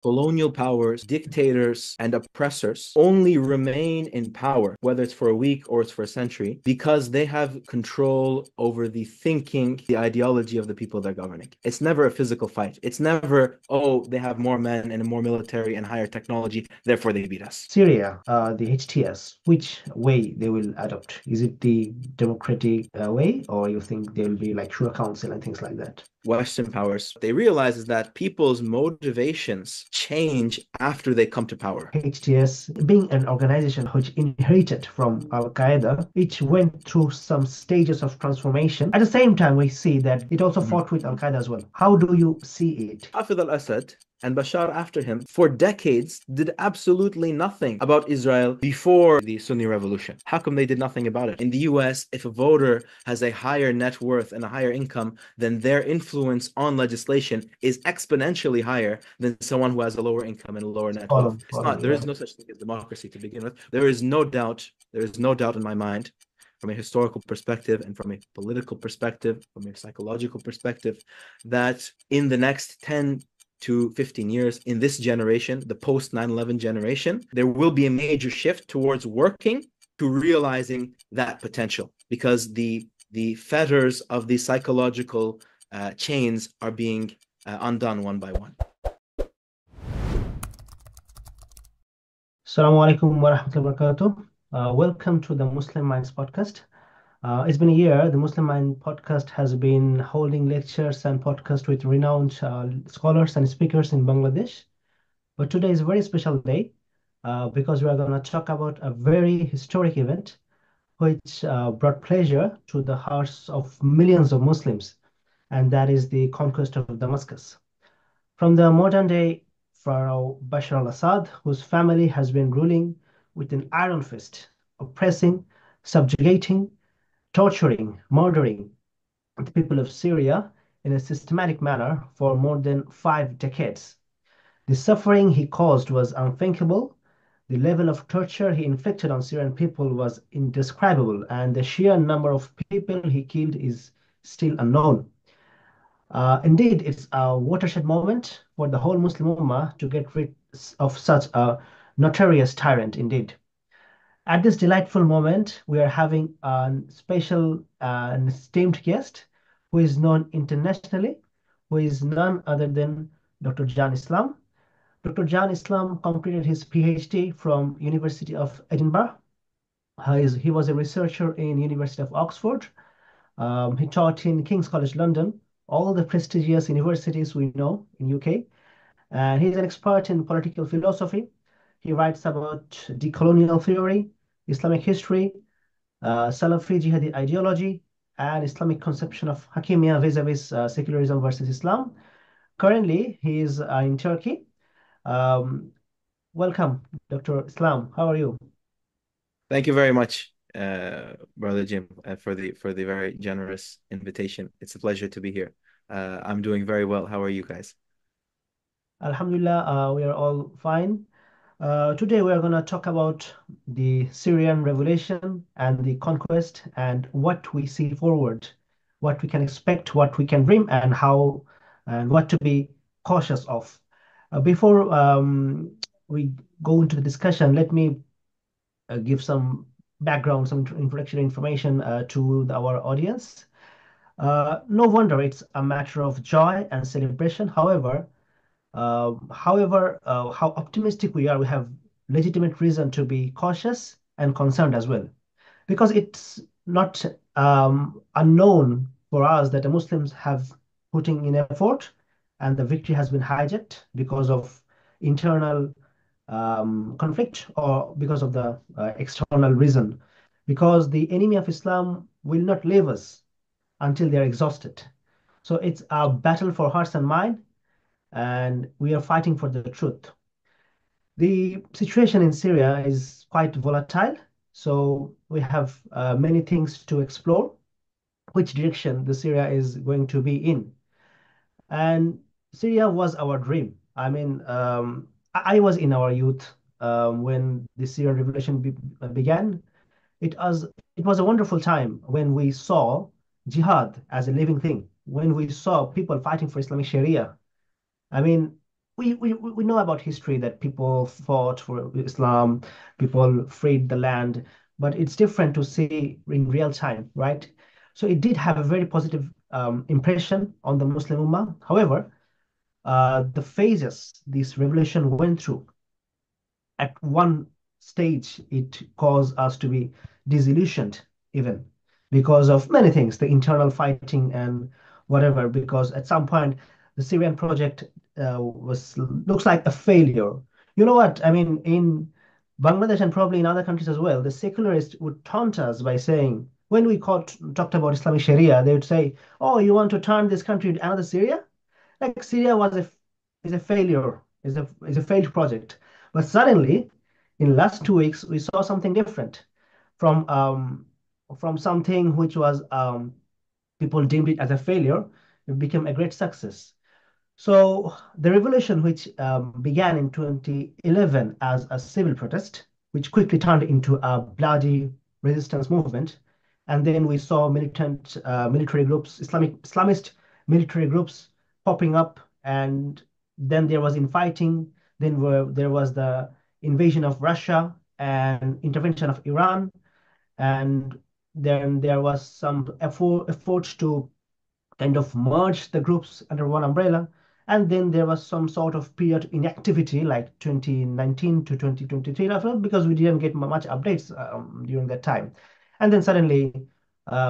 colonial powers, dictators, and oppressors only remain in power, whether it's for a week or it's for a century, because they have control over the thinking, the ideology of the people they're governing. It's never a physical fight. It's never, oh, they have more men and more military and higher technology, therefore they beat us. Syria, the HTS, which way they will adopt? Is it the democratic way, or you think there will be like Shura Council and things like that? Western powers, they realize is that people's motivations change after they come to power. HTS, being an organization which inherited from Al Qaeda, it went through some stages of transformation. At the same time, we see that it also Mhm. fought with Al Qaeda as well. How do you see it? Hafid al-Assad and Bashar after him for decades did absolutely nothing about Israel before the Sunni revolution. How come they did nothing about it? In the US, if a voter has a higher net worth and a higher income, then their influence on legislation is exponentially higher than someone who has a lower income and a lower net worth. It's Follow not, me, there yeah. is no such thing as democracy to begin with. There is no doubt in my mind, from a historical perspective and from a political perspective, from a psychological perspective, that in the next 10 to 15 years, in this generation, the post 9/11 generation, there will be a major shift towards working to realizing that potential, because the fetters of the psychological chains are being undone one by one. Assalamu alaikum wa rahmatullahi wa barakatuh. Welcome to the Muslim Minds podcast. It's been a year. The Muslim Mind podcast has been holding lectures and podcasts with renowned scholars and speakers in Bangladesh. But today is a very special day because we are going to talk about a very historic event which brought pleasure to the hearts of millions of Muslims, and that is the conquest of Damascus. From the modern day Pharaoh Bashar al-Assad, whose family has been ruling with an iron fist, oppressing, subjugating, torturing, murdering the people of Syria in a systematic manner for more than 5 decades. The suffering he caused was unthinkable. The level of torture he inflicted on Syrian people was indescribable, and the sheer number of people he killed is still unknown. Indeed, it's a watershed moment for the whole Muslim Ummah to get rid of such a notorious tyrant, indeed. At this delightful moment, we are having a special and esteemed guest who is known internationally, who is none other than Dr. Jaan Islam. Dr. Jaan Islam completed his PhD from University of Edinburgh. He was a researcher in University of Oxford. He taught in King's College London, all the prestigious universities we know in UK. And he's an expert in political philosophy. He writes about decolonial theory, Islamic history, Salafi jihadi ideology, and Islamic conception of Hakimiyya vis-a-vis secularism versus Islam. Currently, he is in Turkey. Um, Welcome, Dr. Islam. How are you? Thank you very much, Brother Jim, for the very generous invitation. It's a pleasure to be here. I'm doing very well. How are you guys? Alhamdulillah, we are all fine. Today, we are going to talk about the Syrian revolution and the conquest and what we see forward, what we can expect, what we can dream, and how and what to be cautious of. Before we go into the discussion, let me give some background, some introduction information to our audience. No wonder it's a matter of joy and celebration. However, how optimistic we are, we have legitimate reason to be cautious and concerned as well, because it's not unknown for us that the Muslims have putting in effort, and the victory has been hijacked because of internal conflict or because of the external reason. Because the enemy of Islam will not leave us until they are exhausted. So it's a battle for hearts and mind, and we are fighting for the truth. The situation in Syria is quite volatile, so we have many things to explore, which direction the Syria is going to be in. And Syria was our dream. I mean, I was in our youth when the Syrian revolution began. It was it was a wonderful time when we saw jihad as a living thing, when we saw people fighting for Islamic Sharia. I mean, we know about history that people fought for Islam, people freed the land, but it's different to see in real time, right? So it did have a very positive impression on the Muslim Ummah. However, the phases this revolution went through, at one stage, it caused us to be disillusioned, even because of many things, the internal fighting and whatever. Because at some point, the Syrian project was looks like a failure. You know what? I mean, in Bangladesh and probably in other countries as well, the secularists would taunt us by saying, when we talked about Islamic Sharia, they would say, "Oh, you want to turn this country into another Syria?" Like Syria is a failure, is a failed project. But suddenly, in last 2 weeks, we saw something different from something which was people deemed it as a failure. It became a great success. So the revolution, which began in 2011 as a civil protest, which quickly turned into a bloody resistance movement, and then we saw militant military groups, Islamist military groups popping up, and then there was infighting. Then there was the invasion of Russia and intervention of Iran, and then there was some efforts to kind of merge the groups under one umbrella. And then there was some sort of period inactivity like 2019 to 2023 because we didn't get much updates during that time. And then suddenly,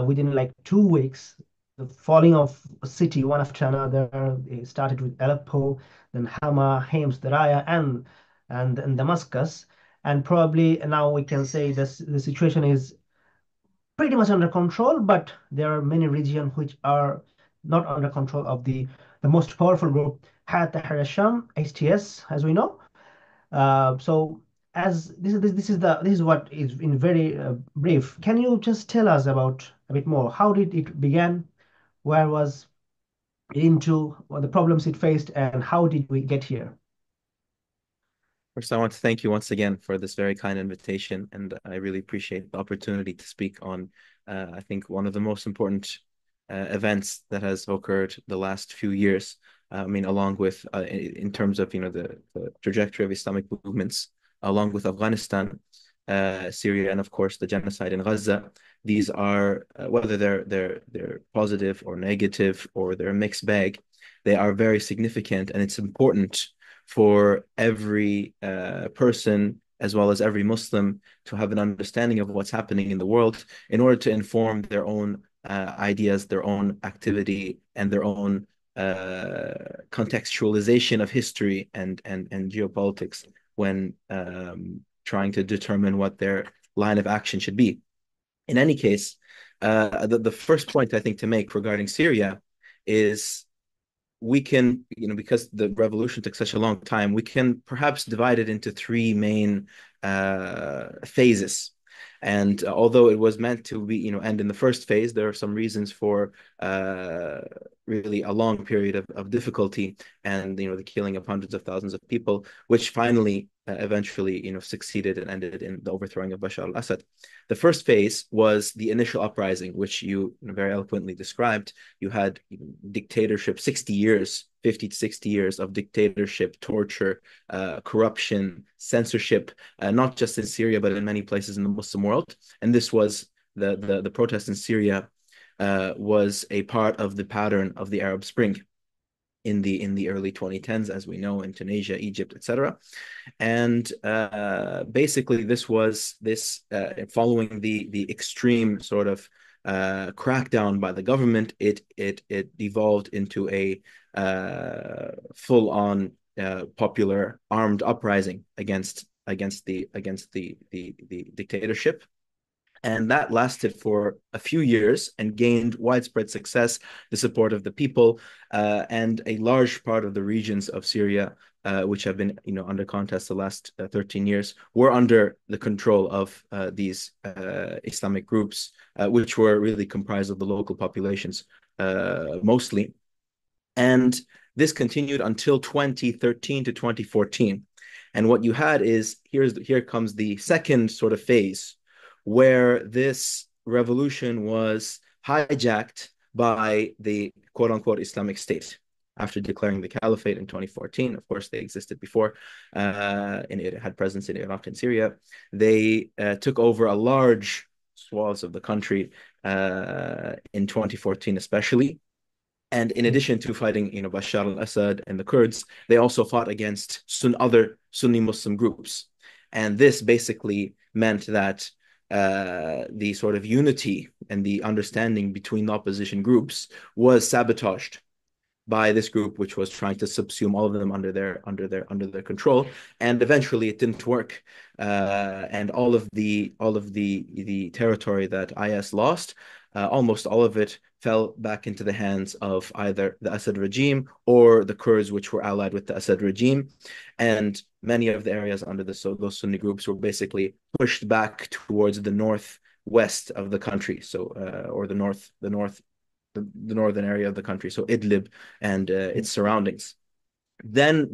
within like 2 weeks, the falling of a city one after another. It started with Aleppo, then Hama, Homs, Daraya, and Damascus. And probably now we can say this the situation is pretty much under control, but there are many regions which are not under control of the most powerful group, Hayat Tahrir al-Sham, HTS, as we know. So as this is what is in very brief. Can you just tell us about a bit more? How did it begin? Where was it into? What the problems it faced, and how did we get here? First, I want to thank you once again for this very kind invitation, and I really appreciate the opportunity to speak on, I think, one of the most important events that has occurred the last few years. I mean, along with, in terms of, the trajectory of Islamic movements, along with Afghanistan, Syria, and of course the genocide in Gaza. These are, whether they're positive or negative or they're a mixed bag, they are very significant, and it's important for every person as well as every Muslim to have an understanding of what's happening in the world in order to inform their own ideas, their own activity, and their own contextualization of history and geopolitics when trying to determine what their line of action should be. In any case, the first point I think to make regarding Syria is we can, because the revolution took such a long time, we can perhaps divide it into three main phases. And although it was meant to be, end in the first phase, there are some reasons for really a long period of difficulty and, the killing of hundreds of thousands of people, which finally, eventually, succeeded and ended in the overthrowing of Bashar al-Assad. The first phase was the initial uprising, which you very eloquently described. You had dictatorship, 60 years, 50 to 60 years of dictatorship, torture, corruption, censorship, not just in Syria, but in many places in the Muslim world. And this was the protest in Syria was a part of the pattern of the Arab Spring in the early 2010s, as we know, in Tunisia, Egypt, etc. And basically, this was following the extreme sort of crackdown by the government. It devolved into a full-on popular armed uprising against the dictatorship. And that lasted for a few years and gained widespread success, the support of the people, and a large part of the regions of Syria, which have been, under contest the last 13 years, were under the control of these Islamic groups, which were really comprised of the local populations mostly. And this continued until 2013 to 2014. And what you had is, here comes the second sort of phase, where this revolution was hijacked by the quote-unquote Islamic State. after declaring the caliphate in 2014. Of course, they existed before, and it had presence in Iraq and Syria. They took over a large swaths of the country in 2014, especially. And in addition to fighting, Bashar al-Assad and the Kurds, they also fought against other Sunni Muslim groups. And this basically meant that the sort of unity and the understanding between the opposition groups was sabotaged by this group, which was trying to subsume all of them under their control, and eventually it didn't work. And all of the territory that IS lost, almost all of it fell back into the hands of either the Assad regime or the Kurds, which were allied with the Assad regime. And many of the areas under those Sunni groups were basically pushed back towards the northwest of the country, or the northern area of the country, so Idlib and its surroundings. Then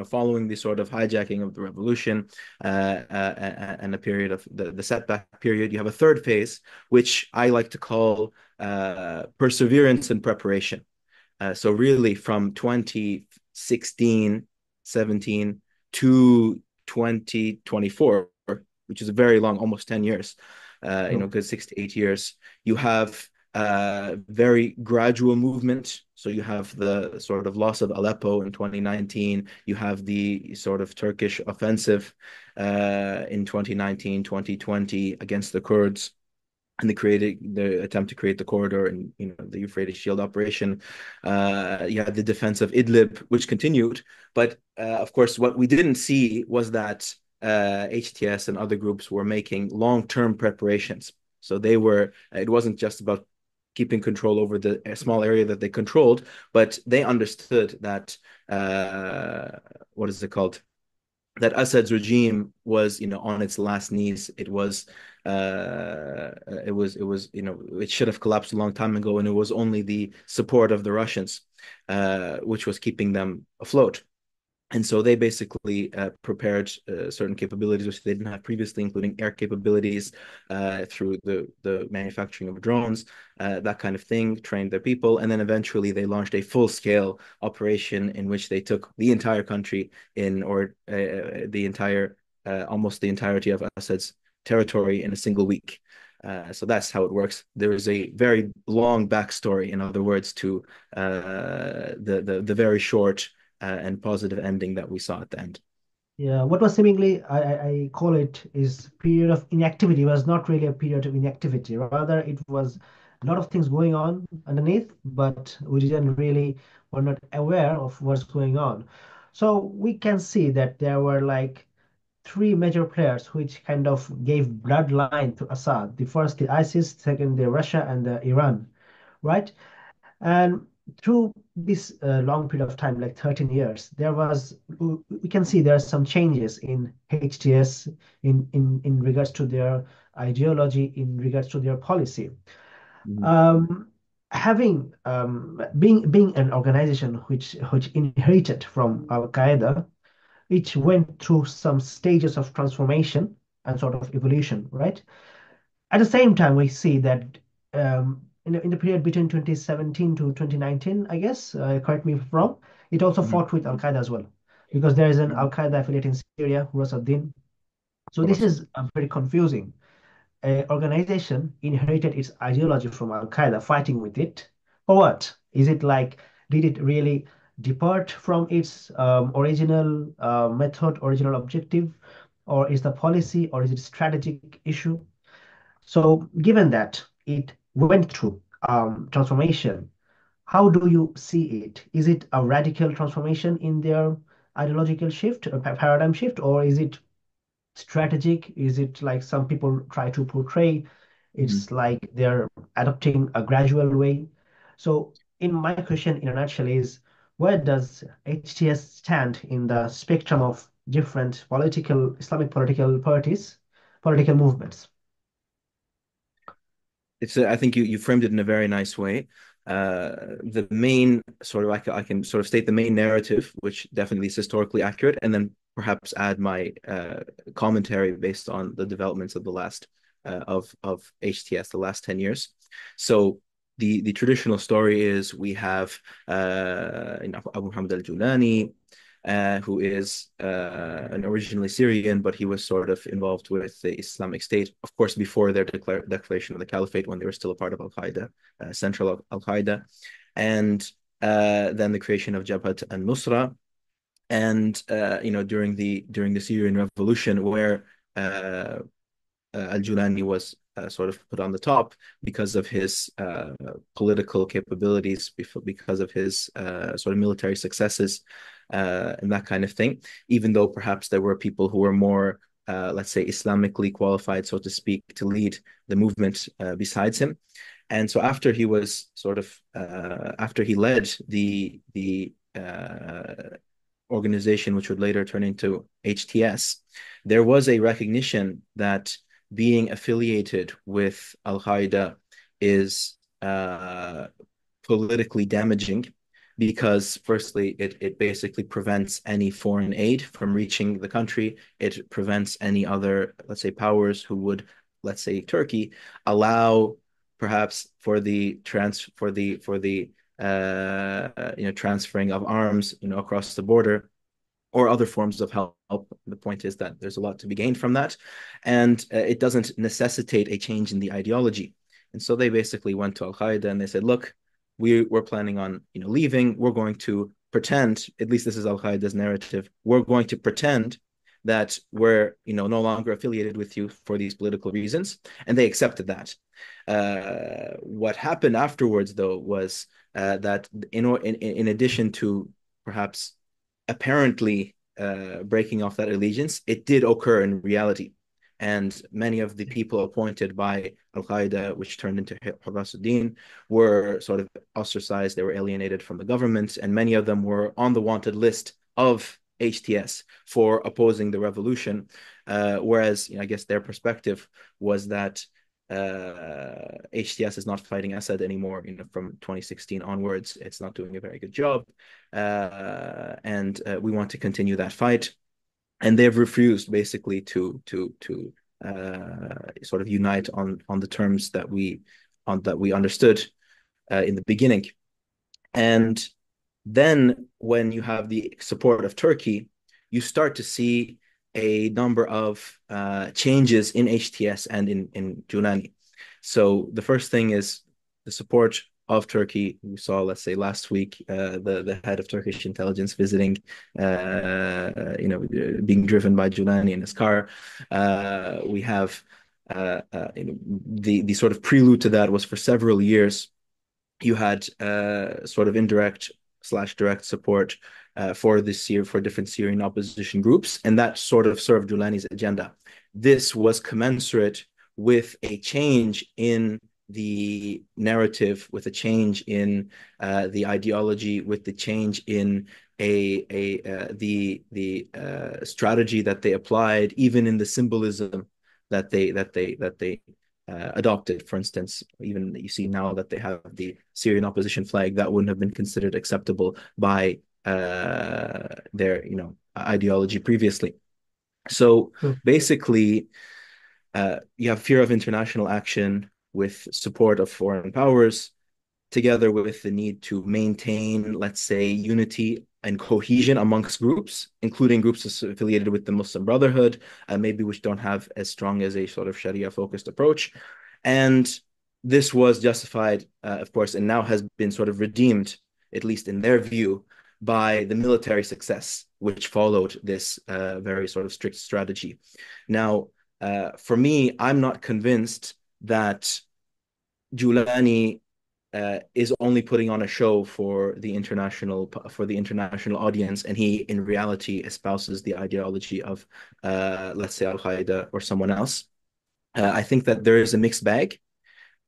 following the sort of hijacking of the revolution and a period of the setback period, you have a third phase, which I like to call perseverance and preparation. So really from 2016, 17 to 2024, which is a very long, almost 10 years, good 6 to 8 years, you have very gradual movement. So you have the sort of loss of Aleppo in 2019. You have the sort of Turkish offensive in 2019, 2020 against the Kurds, and the attempt to create the corridor and the Euphrates Shield operation. You had the defense of Idlib, which continued, but of course, what we didn't see was that HTS and other groups were making long-term preparations. So it wasn't just about keeping control over the small area that they controlled, but they understood that what is it called? That Assad's regime was, on its last knees. It should have collapsed a long time ago, and it was only the support of the Russians, which was keeping them afloat. And so they basically prepared certain capabilities which they didn't have previously, including air capabilities through the manufacturing of drones, that kind of thing, trained their people. And then eventually they launched a full-scale operation in which they took the entire country almost the entirety of Assad's territory in a single week. So that's how it works. There is a very long backstory, in other words, to the very short and positive ending that we saw at the end. Yeah, what was seemingly, I call it, is period of inactivity was not really a period of inactivity. Rather, it was a lot of things going on underneath, but we were not aware of what's going on. So we can see that there were like three major players which kind of gave bloodline to Assad. The first, the ISIS, second, the Russia, and the Iran, right? And through this long period of time, like 13 years, we can see there are some changes in HTS in regards to their ideology, in regards to their policy. Um, being an organization which inherited from Al Qaeda, which went through some stages of transformation and sort of evolution, right? At the same time, we see that in the period between 2017 to 2019, I guess, correct me if I'm wrong, it also fought with Al Qaeda as well, because there is an Al Qaeda affiliate in Syria, Din. So this is very confusing. Organization inherited its ideology from Al Qaeda, fighting with it. For what? Is it like, did it really depart from its original method, original objective, or is the policy, or is it strategic issue? So, given that it went through transformation, how do you see it? Is it a radical transformation in their ideological shift, a paradigm shift, or is it strategic? Is it like some people try to portray? It's like they're adopting a gradual way. So, in my question, in a nutshell, is where does HTS stand in the spectrum of different Islamic political parties, political movements? I think you framed it in a very nice way. The main sort of I can sort of state the main narrative, which definitely is historically accurate, and then perhaps add my commentary based on the developments of the last of HTS, the last 10 years. So the traditional story is we have Abu Muhammad al-Julani, who is an originally Syrian, but he was sort of involved with the Islamic State, of course, before their declaration of the Caliphate, when they were still a part of Al-Qaeda, Central Al-Qaeda, and then the creation of Jabhat al-Nusra, and during the Syrian Revolution, where Al-Julani was sort of put on the top because of his political capabilities, because of his sort of military successes, and that kind of thing. Even though perhaps there were people who were more, let's say, Islamically qualified, so to speak, to lead the movement besides him. And so after he was sort of after he led the organization, which would later turn into HTS, there was a recognition that being affiliated with Al-Qaeda is politically damaging, because firstly, it basically prevents any foreign aid from reaching the country. It prevents any other, let's say, powers who would, let's say, Turkey, allow perhaps for the transferring of arms, across the border, or other forms of help. The point is that there's a lot to be gained from that, and it doesn't necessitate a change in the ideology. And so they basically went to Al-Qaeda and they said, look, we're planning on leaving. We're going to pretend, at least this is Al-Qaeda's narrative, we're going to pretend that we're no longer affiliated with you for these political reasons. And they accepted that. What happened afterwards, though, was that in addition to perhaps apparently breaking off that allegiance, it did occur in reality. And many of the people appointed by Al-Qaeda, which turned into Hurrasuddin, were sort of ostracized. They were alienated from the government, and many of them were on the wanted list of HTS for opposing the revolution. Whereas, I guess their perspective was that HTS is not fighting Assad anymore. From 2016 onwards, it's not doing a very good job, and we want to continue that fight. And they've refused basically to sort of unite on the terms that we understood in the beginning. And then when you have the support of Turkey, you start to see a number of changes in HTS and in Julani. So the first thing is the support of Turkey. We saw, let's say, last week, the head of Turkish intelligence visiting, being driven by Julani in his car. We have the sort of prelude to that was, for several years, you had sort of indirect / direct support for different Syrian opposition groups, and that sort of served Julani's agenda. This was commensurate with a change in the narrative, with a change in the ideology, with the change in the strategy that they applied, even in the symbolism that they adopted. For instance, even you see now that they have the Syrian opposition flag, that wouldn't have been considered acceptable by their ideology previously. So basically, you have fear of international action with support of foreign powers, together with the need to maintain, let's say, unity and cohesion amongst groups, including groups affiliated with the Muslim Brotherhood, maybe which don't have as strong as a sort of Sharia-focused approach. And this was justified, of course, and now has been sort of redeemed, at least in their view, by the military success, which followed this very sort of strict strategy. Now, for me, I'm not convinced that Julani is only putting on a show for the international audience, and he in reality espouses the ideology of let's say Al-Qaeda or someone else. I think that there is a mixed bag.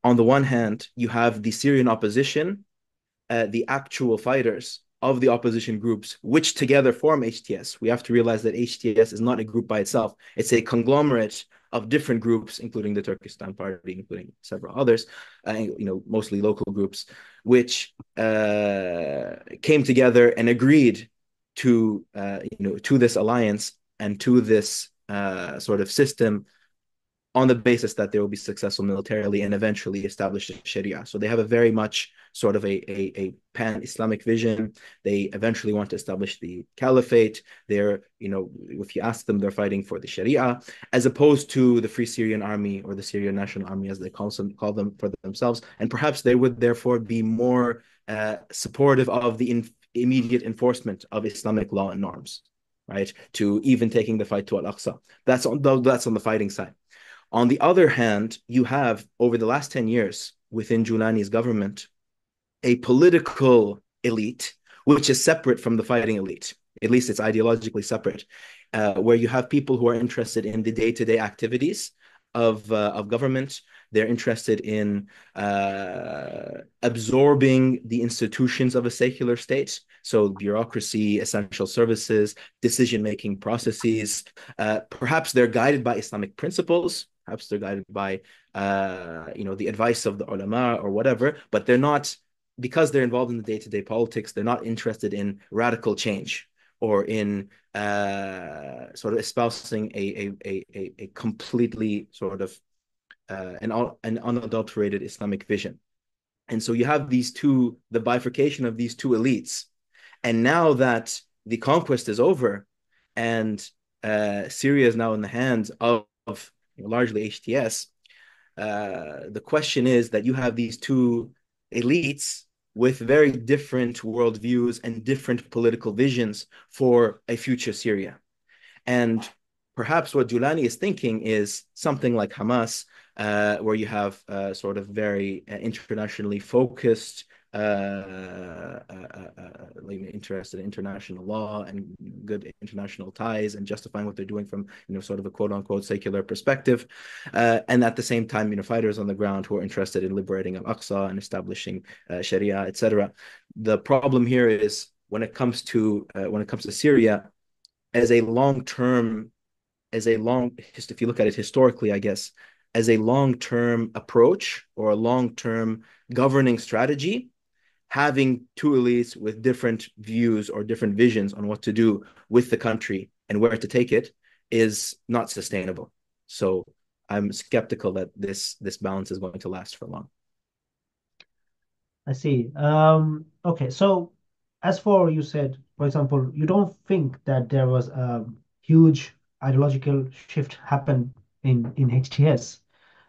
On the one hand, you have the Syrian opposition, the actual fighters of the opposition groups, which together form HTS. We have to realize that HTS is not a group by itself. It's a conglomerate of different groups, including the Turkestan Party, including several others, mostly local groups, which came together and agreed to this alliance and to this sort of system on the basis that they will be successful militarily and eventually establish Sharia. So they have a very much sort of a pan-Islamic vision. They eventually want to establish the caliphate. They're, if you ask them, they're fighting for the Sharia, as opposed to the Free Syrian Army or the Syrian National Army, as they call them for themselves. And perhaps they would therefore be more supportive of the immediate enforcement of Islamic law and norms, right? To even taking the fight to Al-Aqsa. That's on the fighting side. On the other hand, you have, over the last 10 years, within Julani's government, a political elite, which is separate from the fighting elite. At least it's ideologically separate, where you have people who are interested in the day-to-day activities of government. They're interested in absorbing the institutions of a secular state. So bureaucracy, essential services, decision-making processes. Perhaps they're guided by Islamic principles. Perhaps they're guided by, the advice of the ulama or whatever, but they're not, because they're involved in the day-to-day politics, they're not interested in radical change or in sort of espousing a completely sort of an unadulterated Islamic vision. And so you have the bifurcation of these two elites. And now that the conquest is over and Syria is now in the hands of largely HTS, the question is that you have these two elites with very different worldviews and different political visions for a future Syria. And perhaps what Julani is thinking is something like Hamas, where you have sort of very internationally focused, interested in international law and good international ties and justifying what they're doing from sort of a quote unquote secular perspective, and at the same time fighters on the ground who are interested in liberating Al-Aqsa and establishing Sharia, etc. The problem here is when it comes to Syria as a long-term, if you look at it historically, I guess, as a long-term approach or a long-term governing strategy, having two elites with different views or different visions on what to do with the country and where to take it is not sustainable. So I'm skeptical that this balance is going to last for long. I see. Okay, so as for you said, for example, you don't think that there was a huge ideological shift happen in HTS.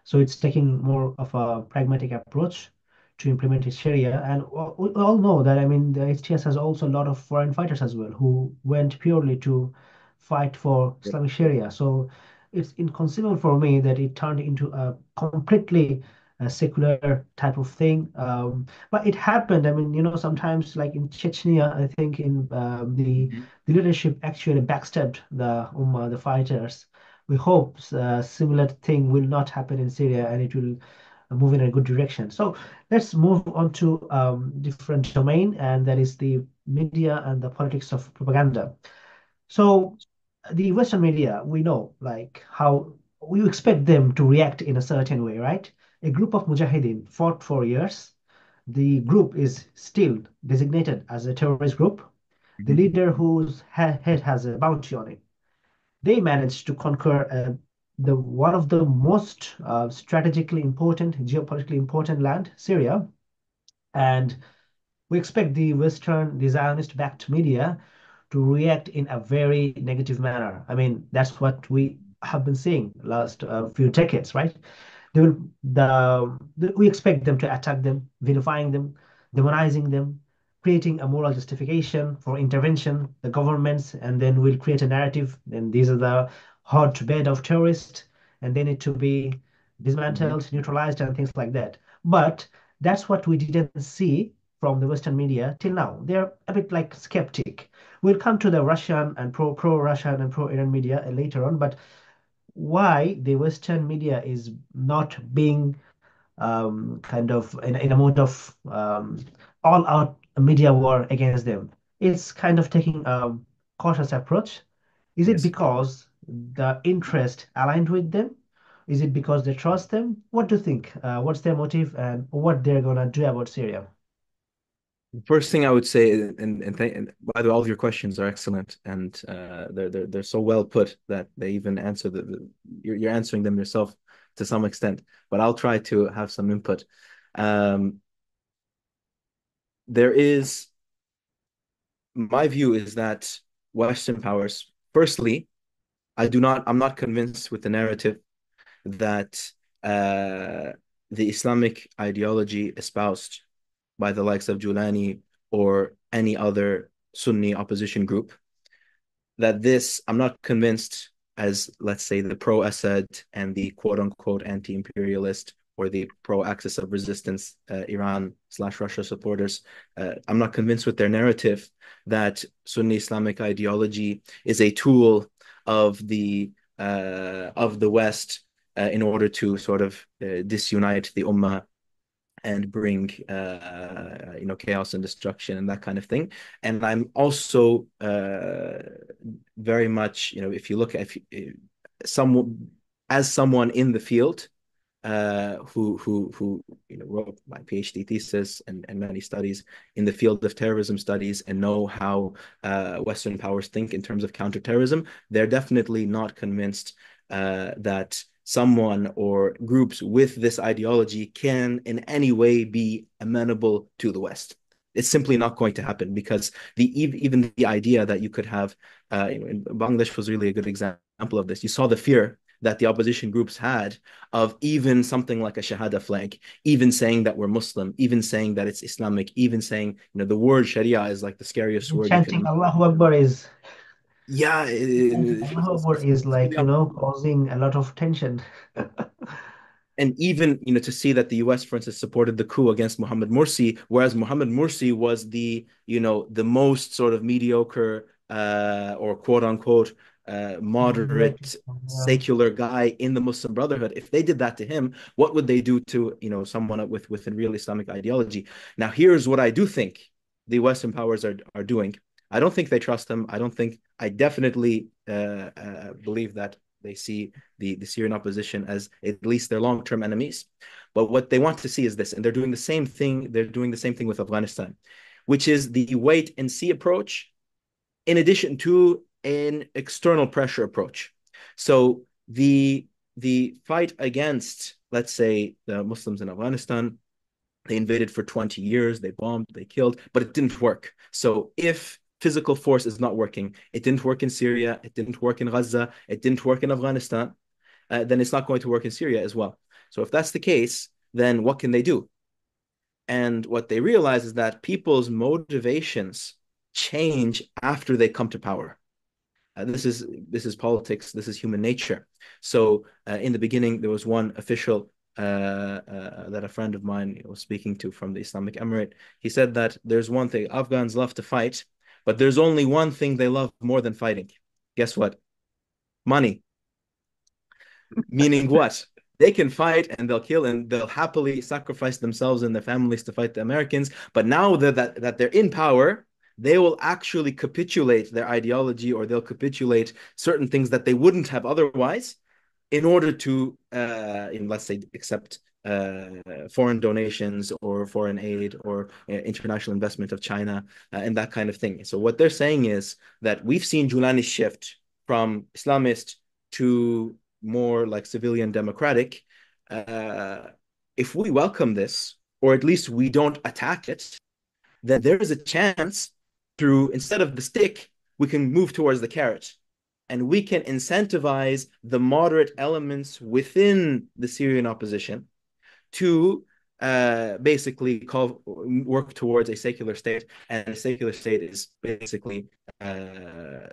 So it's taking more of a pragmatic approach to implement its Sharia. And we all know that, I mean, the HTS has also a lot of foreign fighters as well who went purely to fight for Islamic Sharia. So it's inconceivable for me that it turned into a completely secular type of thing. But it happened. I mean, sometimes like in Chechnya, I think in the leadership actually backstabbed the Ummah, the fighters. We hope a similar thing will not happen in Syria and it will move in a good direction. So let's move on to different domain, and that is the media and the politics of propaganda. So the Western media, we know like how we expect them to react in a certain way, right? A group of mujahideen fought for years. The group is still designated as a terrorist group. The leader whose head has a bounty on it. They managed to conquer the one of the most strategically important, geopolitically important land, Syria, and we expect the Zionist-backed media to react in a very negative manner. I mean, that's what we have been seeing last few decades, right? They will we expect them to attack them, vilifying them, demonizing them, creating a moral justification for intervention, the governments, and then we'll create a narrative. And these are the hotbed of terrorists, and they need to be dismantled, neutralized, and things like that. But that's what we didn't see from the Western media till now. They're a bit like skeptic. We'll come to the Russian and pro-Russian and pro-Iran media later on, but why the Western media is not being kind of in a mode of all-out media war against them? It's kind of taking a cautious approach. Is it Yes. because the interest aligned with them? Is it because they trust them? What do you think? What's their motive and what they're gonna do about Syria? First thing I would say, and by the way, all of your questions are excellent, and they're so well put that they even answer you're answering them yourself to some extent, but I'll try to have some input. Um, there is My view is that Western powers, firstly, I'm not convinced with the narrative that uh, the Islamic ideology espoused by the likes of Julani or any other Sunni opposition group, I'm not convinced, as let's say the pro-Assad and the quote-unquote anti-imperialist or the pro-axis of resistance Iran/Russia supporters, I'm not convinced with their narrative that Sunni Islamic ideology is a tool of the West in order to sort of disunite the Ummah and bring chaos and destruction and that kind of thing. And I'm also very much, if you look at some as someone in the field who wrote my PhD thesis and many studies in the field of terrorism studies and know how Western powers think in terms of counterterrorism, they're definitely not convinced that someone or groups with this ideology can in any way be amenable to the West. It's simply not going to happen because even the idea that you could have, Bangladesh was really a good example of this. You saw the fear that the opposition groups had of even something like a Shahada flag, even saying that we're Muslim, even saying that it's Islamic, even saying, the word Sharia is like the scariest word you Chanting can. Allahu Akbar is Yeah, Allahu Akbar is it's like, really causing a lot of tension. and even to see that the US, for instance, supported the coup against Mohammed Morsi, whereas Mohammed Morsi was the most sort of mediocre or quote unquote Moderate. moderate Yeah. secular guy in the Muslim Brotherhood. If they did that to him, what would they do to someone with a real Islamic ideology? Now, here's what I do think the Western powers are doing. I don't think they trust him. I definitely believe that they see the Syrian opposition as at least their long-term enemies. But what they want to see is this, and they're doing the same thing. They're doing the same thing with Afghanistan, which is the wait and see approach, in addition to an external pressure approach. So the fight against, let's say, the Muslims in Afghanistan, they invaded for 20 years, they bombed, they killed, but it didn't work. So if physical force is not working, it didn't work in Syria, it didn't work in Gaza, it didn't work in Afghanistan, then it's not going to work in Syria as well. So if that's the case, then what can they do? And what they realize is that people's motivations change after they come to power. This is politics. This is human nature. So in the beginning, there was one official that a friend of mine was speaking to from the Islamic Emirate. He said that there's one thing Afghans love to fight, but there's only one thing they love more than fighting. Guess what? Money. Meaning what? They can fight and they'll kill and they'll happily sacrifice themselves and their families to fight the Americans. But now that they're in power, they will actually capitulate their ideology or they'll capitulate certain things that they wouldn't have otherwise in order to, let's say, accept foreign donations or foreign aid or international investment of China and that kind of thing. So what they're saying is that we've seen Julani's shift from Islamist to more like civilian democratic. If we welcome this, or at least we don't attack it, then there is a chance instead of the stick, we can move towards the carrot. And we can incentivize the moderate elements within the Syrian opposition to basically work towards a secular state. And a secular state is basically I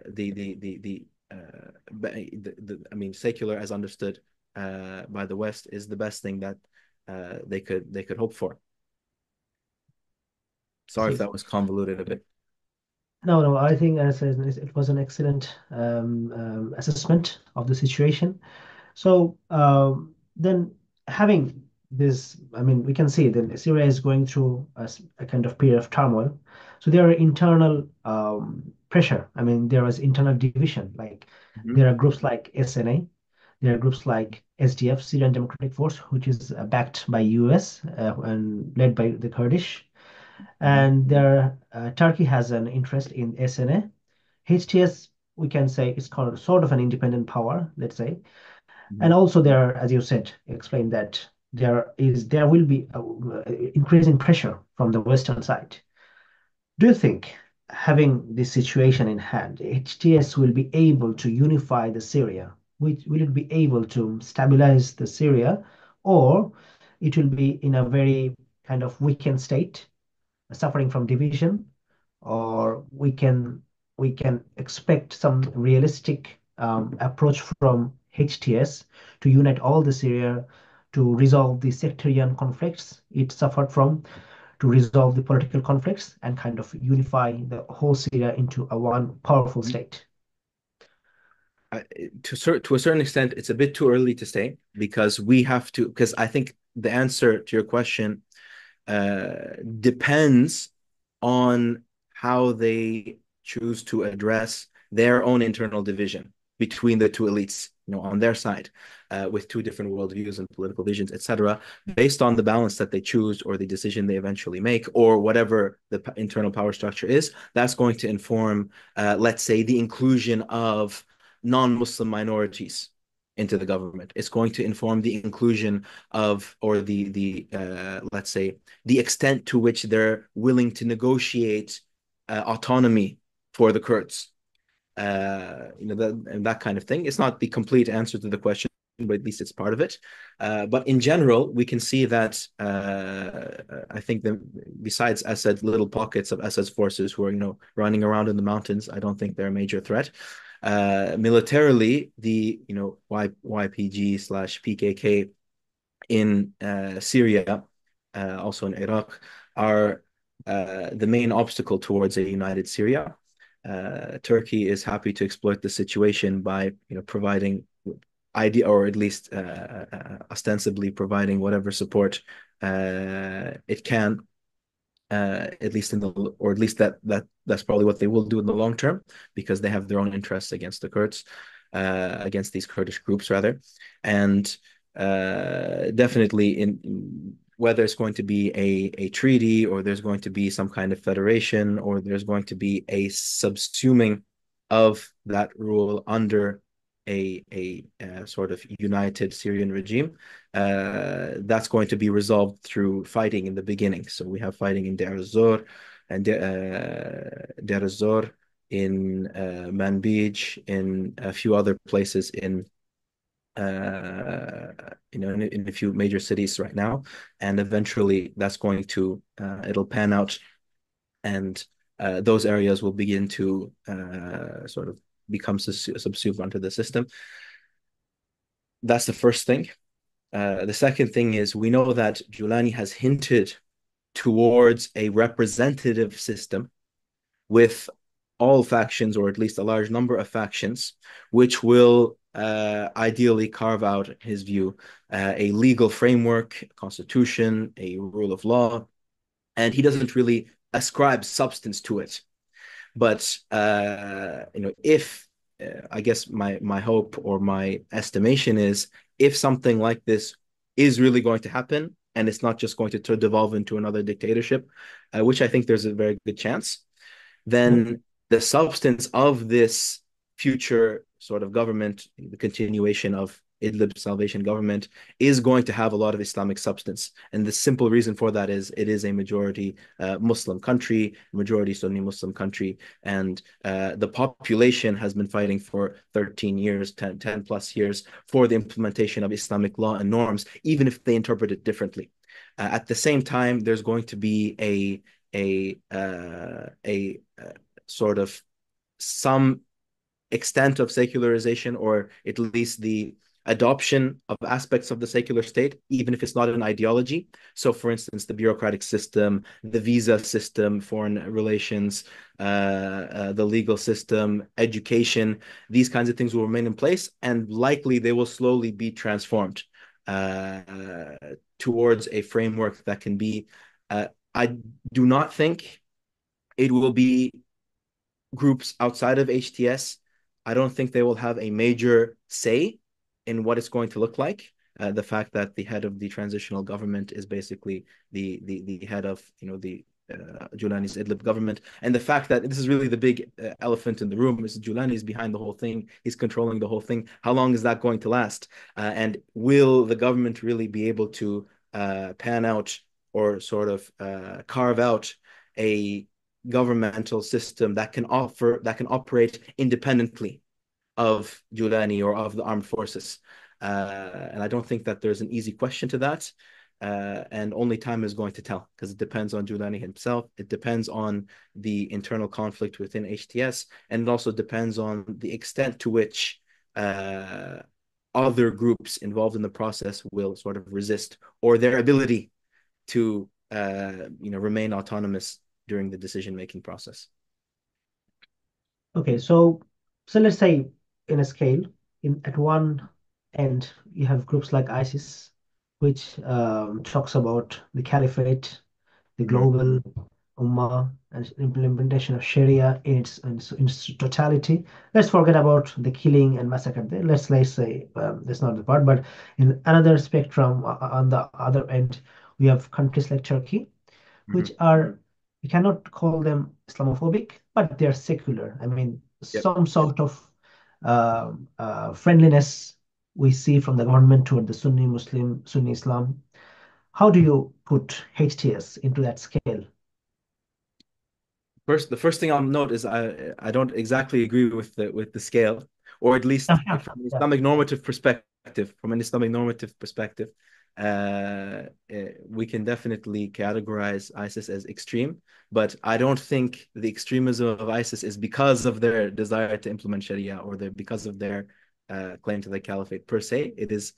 mean, secular as understood by the West is the best thing that they could hope for. Sorry if See. that was convoluted a bit. No, I think as it was an excellent assessment of the situation. So then having this, I mean, we can see that Syria is going through a kind of period of turmoil. So there are internal pressure. I mean, there is internal division. Like Mhm. there are groups like SNA, there are groups like SDF, Syrian Democratic Force, which is backed by US and led by the Kurdish. Mhm. And there, Turkey has an interest in SNA. HTS, we can say, is called sort of an independent power, let's say. And Mhm. also there, as you said, explain that there will be increasing pressure from the Western side. Do you think, having this situation in hand, HTS will be able to unify the Syria? Will it be able to stabilize the Syria, or it will be in a very kind of weakened state, suffering from division, or we can expect some realistic approach from HTS to unite all the Syria, to resolve the sectarian conflicts it suffered from, to resolve the political conflicts and kind of unify the whole Syria into a one powerful state. I- to a certain extent, it's a bit too early to say because we have to, because I think the answer to your question depends on how they choose to address their own internal division between the two elites, on their side, with two different worldviews and political visions, etc. Based on the balance that they choose or the decision they eventually make, or whatever the internal power structure is, that's going to inform, let's say, the inclusion of non-Muslim minorities into the government. It's going to inform the inclusion of, or the let's say, the extent to which they're willing to negotiate autonomy for the Kurds. That kind of thing. It's not the complete answer to the question, but at least it's part of it. But in general, we can see that I think that besides Assad, little pockets of Assad's forces who are, running around in the mountains, I don't think they're a major threat. Militarily, the YPG slash PKK in Syria, also in Iraq, are the main obstacle towards a united Syria. Turkey is happy to exploit the situation by providing idea, or at least ostensibly providing whatever support it can, at least or at least that's probably what they will do in the long term, because they have their own interests against the Kurds, against these Kurdish groups rather, and definitely in whether it's going to be a treaty, or there's going to be some kind of federation, or there's going to be a subsuming of that rule under a sort of united Syrian regime, that's going to be resolved through fighting in the beginning. So we have fighting in Deir ez-Zor and Deir ez-Zor, in Manbij, in a few other places in a few major cities right now, and eventually that's going to it'll pan out, and those areas will begin to sort of become subsumed onto the system. That's the first thing. The second thing is, we know that Julani has hinted towards a representative system with all factions, or at least a large number of factions, which will ideally carve out, in his view, a legal framework, a constitution, a rule of law, and he doesn't really ascribe substance to it. But if I guess my hope or my estimation is, if something like this is really going to happen, and it's not just going to devolve into another dictatorship, which I think there's a very good chance, then the substance of this future sort of government, the continuation of Idlib Salvation Government, is going to have a lot of Islamic substance. And the simple reason for that is it is a majority Muslim country, majority Sunni Muslim country, and the population has been fighting for 13 years, 10 plus years, for the implementation of Islamic law and norms, even if they interpret it differently. At the same time, there's going to be a sort of some extent of secularization, or at least the adoption of aspects of the secular state, even if it's not an ideology. So, for instance, the bureaucratic system, the visa system, foreign relations, the legal system, education, these kinds of things will remain in place, and likely they will slowly be transformed towards a framework that can be. I do not think it will be groups outside of HTS. I don't think they will have a major say in what it's going to look like. The fact that the head of the transitional government is basically the head of the Julani's Idlib government. And the fact that this is really the big elephant in the room is Julani is behind the whole thing. He's controlling the whole thing. How long is that going to last? And will the government really be able to pan out or sort of carve out a governmental system that can operate independently of Julani or of the armed forces? And I don't think that there's an easy question to that. And only time is going to tell, because it depends on Julani himself. It depends on the internal conflict within HTS, and it also depends on the extent to which other groups involved in the process will sort of resist, or their ability to remain autonomous during the decision-making process. Okay, so let's say in a scale, at one end you have groups like ISIS, which talks about the caliphate, the global ummah, and implementation of Sharia in its totality. Let's forget about the killing and massacre there. Let's say that's not the part, but in another spectrum, on the other end, we have countries like Turkey, which are, we cannot call them Islamophobic, but they're secular. I mean, Yep. some sort of friendliness we see from the government toward the Sunni Muslim, Sunni Islam. How do you put HTS into that scale? The first thing I'll note is I don't exactly agree with the scale, or at least Yeah, from an yeah. Islamic normative perspective. From an Islamic normative perspective, we can definitely categorize ISIS as extreme, but I don't think the extremism of ISIS is because of their desire to implement Sharia, or because of their claim to the caliphate per se. It is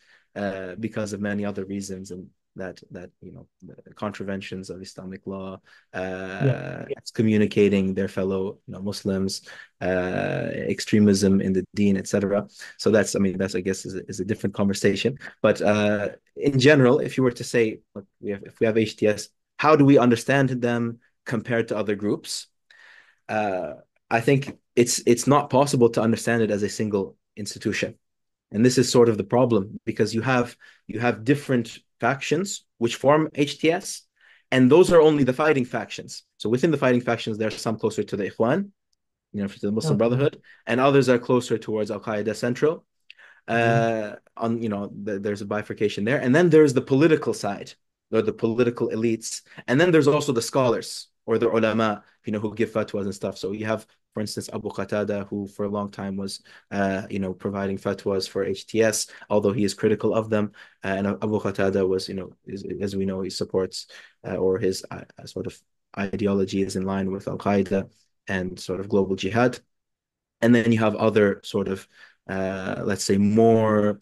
because of many other reasons, and that contraventions of Islamic law, Yeah. excommunicating their fellow Muslims, extremism in the deen, etc. So that's I guess is a different conversation. But in general, if you were to say, look, if we have HTS, how do we understand them compared to other groups? I think it's not possible to understand it as a single institution. And this is sort of the problem, because you have different factions which form HTS, and those are only the fighting factions. So within the fighting factions, there are some closer to the Ikhwan, to the Muslim Okay. Brotherhood, and others are closer towards Al Qaeda Central. There's a bifurcation there, and then there's the political side, or the political elites, and then there's also the scholars, or the ulama, who give fatwas and stuff. So you have, for instance, Abu Qatada, who for a long time was providing fatwas for HTS, although he is critical of them. And Abu Qatada was, as we know, he supports or his sort of ideology is in line with Al Qaeda and sort of global jihad. And then you have other sort of let's say more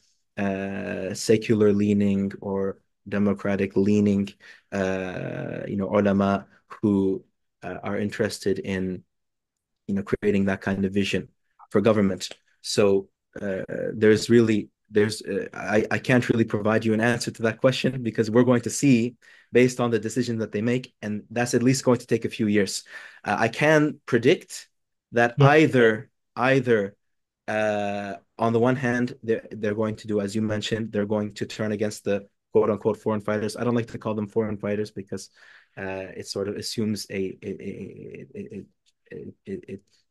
secular leaning or democratic leaning ulama, who are interested in creating that kind of vision for government. So I can't really provide you an answer to that question, because we're going to see based on the decision that they make, and that's at least going to take a few years. I can predict that Yeah. either on the one hand, they're going to do, as you mentioned, they're going to turn against the quote unquote foreign fighters. I don't like to call them foreign fighters, because it sort of assumes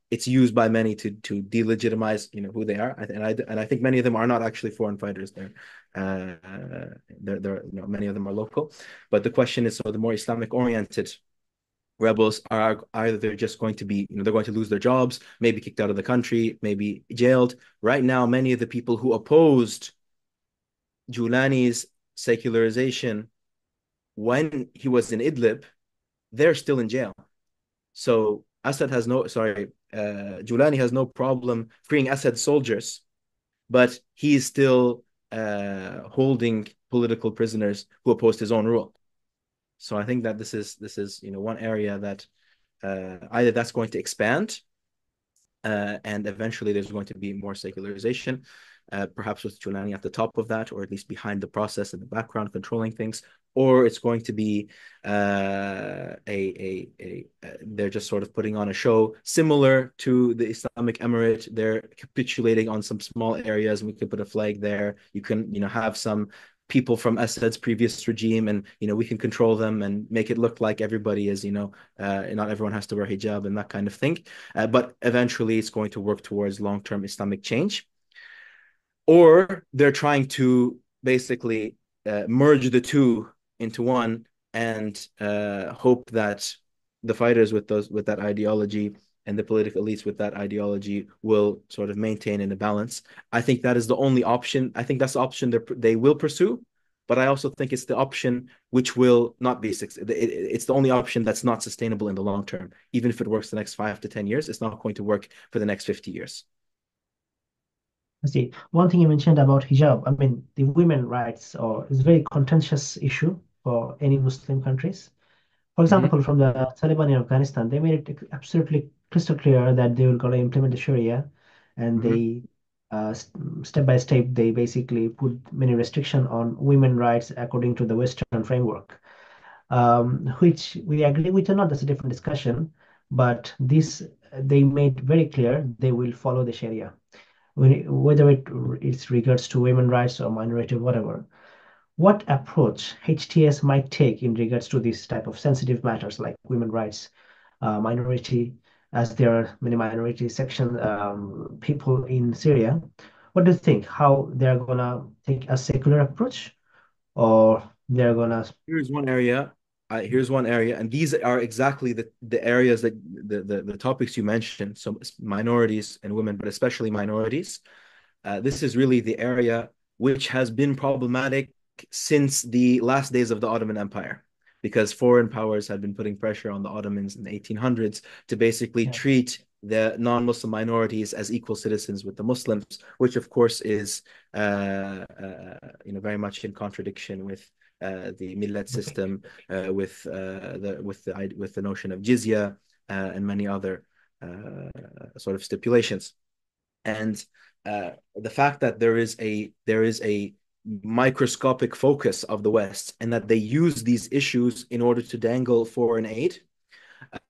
it's used by many to delegitimize who they are, and I think many of them are not actually foreign fighters. They're many of them are local. But the question is, so the more Islamic oriented rebels are either they're just going to be, they're going to lose their jobs, maybe kicked out of the country, maybe jailed. Right now, many of the people who opposed Julani's secularization when he was in Idlib, they're still in jail. So Julani has no problem freeing Assad soldiers, but he is still holding political prisoners who opposed his own rule. So I think that this is one area that either that's going to expand, and eventually there's going to be more secularization, perhaps with Julani at the top of that, or at least behind the process in the background controlling things, or it's going to be they're just sort of putting on a show similar to the Islamic Emirate. They're capitulating on some small areas, and we could put a flag there. You can have some people from Assad's previous regime, and we can control them and make it look like everybody is, not everyone has to wear hijab and that kind of thing. But eventually, it's going to work towards long-term Islamic change. Or they're trying to basically merge the two into one and hope that the fighters with that ideology and the political elites with that ideology will sort of maintain in a balance. I think that is the only option. I think that's the option they will pursue, but I also think it's the option which will not be it's the only option that's not sustainable in the long term. Even if it works the next 5 to 10 years, it's not going to work for the next 50 years. I see. One thing you mentioned about hijab, I mean, the women rights is a very contentious issue for any Muslim countries. For Mm-hmm. example, from the Taliban in Afghanistan, they made it absolutely crystal clear that they were going to implement the Sharia, and Mm-hmm. they step by step they basically put many restriction on women rights according to the Western framework, which we agree with or not. That's a different discussion. But this they made very clear they will follow the Sharia, whether it's regards to women rights or minority, whatever. What approach HTS might take in regards to this type of sensitive matters like women rights, minority, as there are many minority section people in Syria. What do you think? How they're gonna take a secular approach, or they're gonna? Here's one area. Here's one area, and these are exactly the areas that the topics you mentioned. So minorities and women, but especially minorities. This is really the area which has been problematic since the last days of the Ottoman Empire, because foreign powers had been putting pressure on the Ottomans in the 1800s to basically Yeah. treat the non-Muslim minorities as equal citizens with the Muslims, which of course is very much in contradiction with the millet system, with the notion of jizya and many other sort of stipulations. And the fact that there is a microscopic focus of the West, and that they use these issues in order to dangle foreign aid.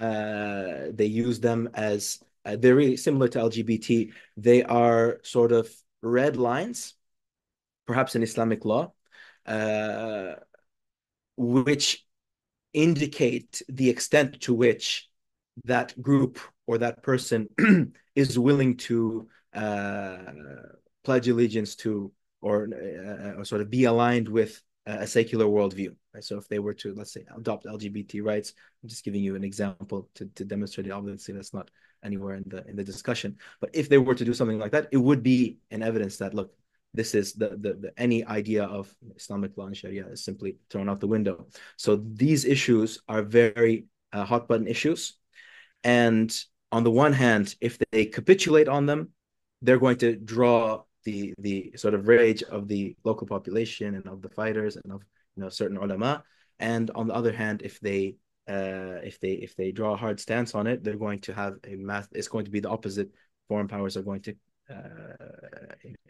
They use them as they're really similar to LGBT. They are sort of red lines, perhaps in Islamic law, uh, which indicate the extent to which that group or that person is willing to pledge allegiance to, or sort of be aligned with a secular worldview. Right? So if they were to, let's say, adopt LGBT rights, I'm just giving you an example to demonstrate it. Obviously, that's not anywhere in the discussion. But if they were to do something like that, it would be an evidence that, look, this is the any idea of Islamic law and Sharia is simply thrown out the window. So these issues are very hot button issues. And on the one hand, if they capitulate on them, they're going to draw the sort of rage of the local population and of the fighters and of certain ulama. And on the other hand, if they draw a hard stance on it, they're going to have it's going to be the opposite. Foreign powers are going to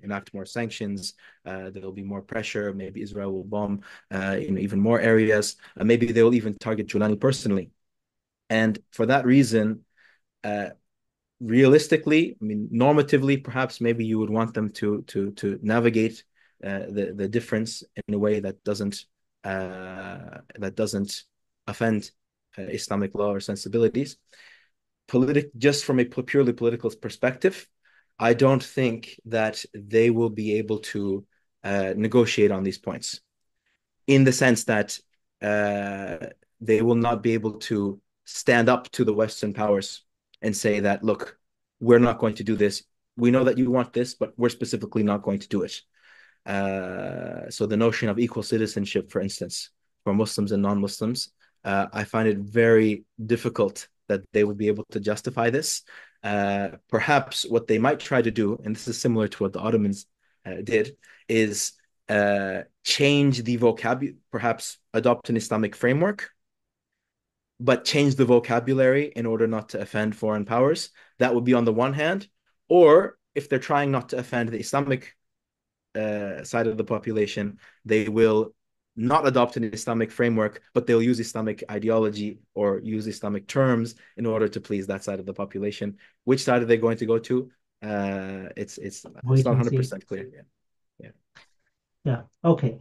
enact more sanctions. There'll be more pressure. Maybe Israel will bomb even more areas. Maybe they will even target Julani personally. And for that reason, realistically, I mean, normatively, perhaps maybe you would want them to navigate the difference in a way that doesn't offend Islamic law or sensibilities. Just from a purely political perspective, I don't think that they will be able to negotiate on these points, in the sense that they will not be able to stand up to the Western powers and say that, look, we're not going to do this. We know that you want this, but we're specifically not going to do it. So the notion of equal citizenship, for instance, for Muslims and non-Muslims, I find it very difficult that they would be able to justify this. Perhaps what they might try to do, and this is similar to what the Ottomans did, is change the vocabulary, perhaps adopt an Islamic framework, but change the vocabulary in order not to offend foreign powers. That would be on the one hand. Or if they're trying not to offend the Islamic side of the population, they will not adopt an Islamic framework, but they'll use Islamic ideology or use Islamic terms in order to please that side of the population. Which side are they going to go to? It's not Wait and see. 100% clear. Yeah. Yeah. Okay.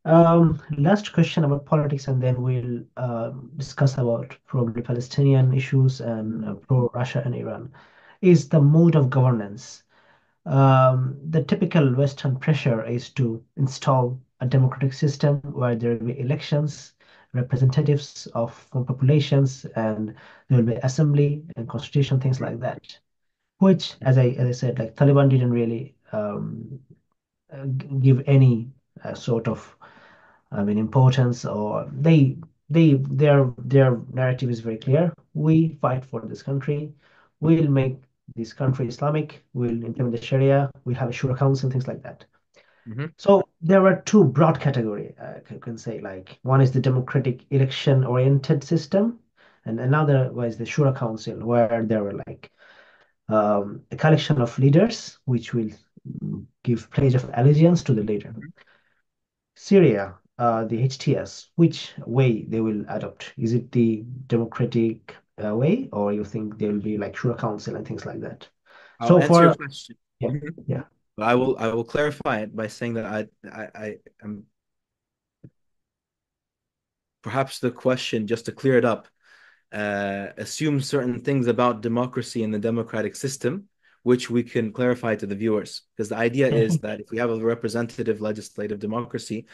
Last question about politics, and then we'll discuss about probably Palestinian issues and pro-Russia and Iran. Is the mode of governance. The typical Western pressure is to install a democratic system where there will be elections, representatives of from populations, and there will be assembly and constitution, things like that. Which, as I said, like Taliban didn't really give any sort of, I mean, importance, or their narrative is very clear. We fight for this country. We'll make this country Islamic. We'll implement the Sharia. We'll have a Shura council, things like that. Mm-hmm. So there are two broad category. You can say, like, one is the democratic election oriented system, and another was the Shura council, where there were like a collection of leaders which will give pledge of allegiance to the leader. Syria, the HTS, which way they will adopt? Is it the democratic way, or you think there will be like Shura Council and things like that? I'll So answer your for question. yeah, Mhm. yeah, But I will clarify it by saying that I am perhaps the question, just to clear it up, assume certain things about democracy and the democratic system, which we can clarify to the viewers. Because the idea is that if we have a representative legislative democracy,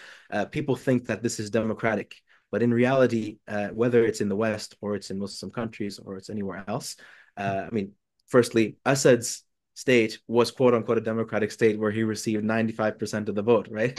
people think that this is democratic. But in reality, whether it's in the West or it's in Muslim countries or it's anywhere else, I mean, firstly, Assad's state was quote unquote a democratic state where he received 95% of the vote, right?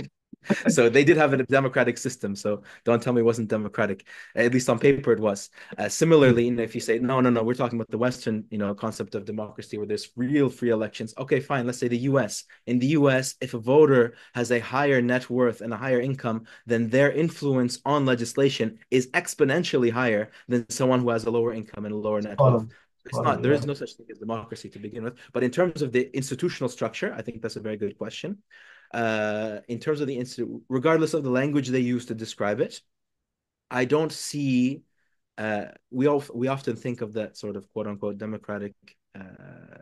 So they did have a democratic system. So don't tell me it wasn't democratic. At least on paper it was. Similarly, if you say no, no, no, we're talking about the Western, concept of democracy where there's real free elections. Okay, fine. Let's say the U.S. In the U.S., if a voter has a higher net worth and a higher income, then their influence on legislation is exponentially higher than someone who has a lower income and a lower net spot wealth. on, It's spot on, not. There yeah. is no such thing as democracy to begin with. But in terms of the institutional structure, I think that's a very good question. In terms of the institute, regardless of the language they use to describe it, I don't see. We often think of that sort of quote unquote democratic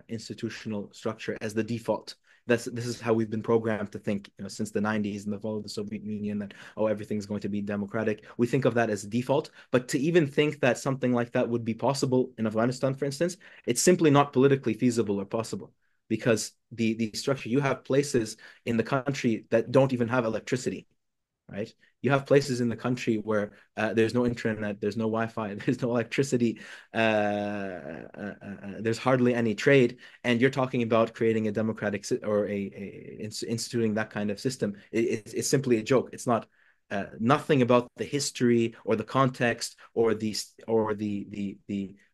institutional structure as the default. This is how we've been programmed to think, since the 90s and the fall of the Soviet Union, that everything's going to be democratic. We think of that as default, but to even think that something like that would be possible in Afghanistan, for instance, it's simply not politically feasible or possible because the structure, you have places in the country that don't even have electricity, right? You have places in the country where there's no internet, there's no Wi-Fi, there's no electricity, there's hardly any trade, and you're talking about creating a democratic or instituting that kind of system. It's simply a joke. It's not. Nothing about the history or the context or the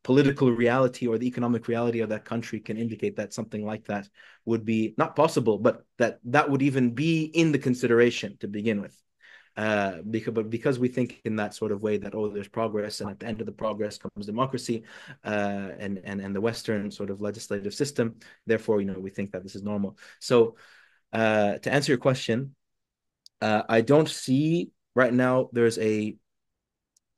political reality or the economic reality of that country can indicate that something like that would be not possible, but that would even be in the consideration to begin with. Because we think in that sort of way that there's progress, and at the end of the progress comes democracy, and the Western sort of legislative system. Therefore, we think that this is normal. So, to answer your question, I don't see right now. There's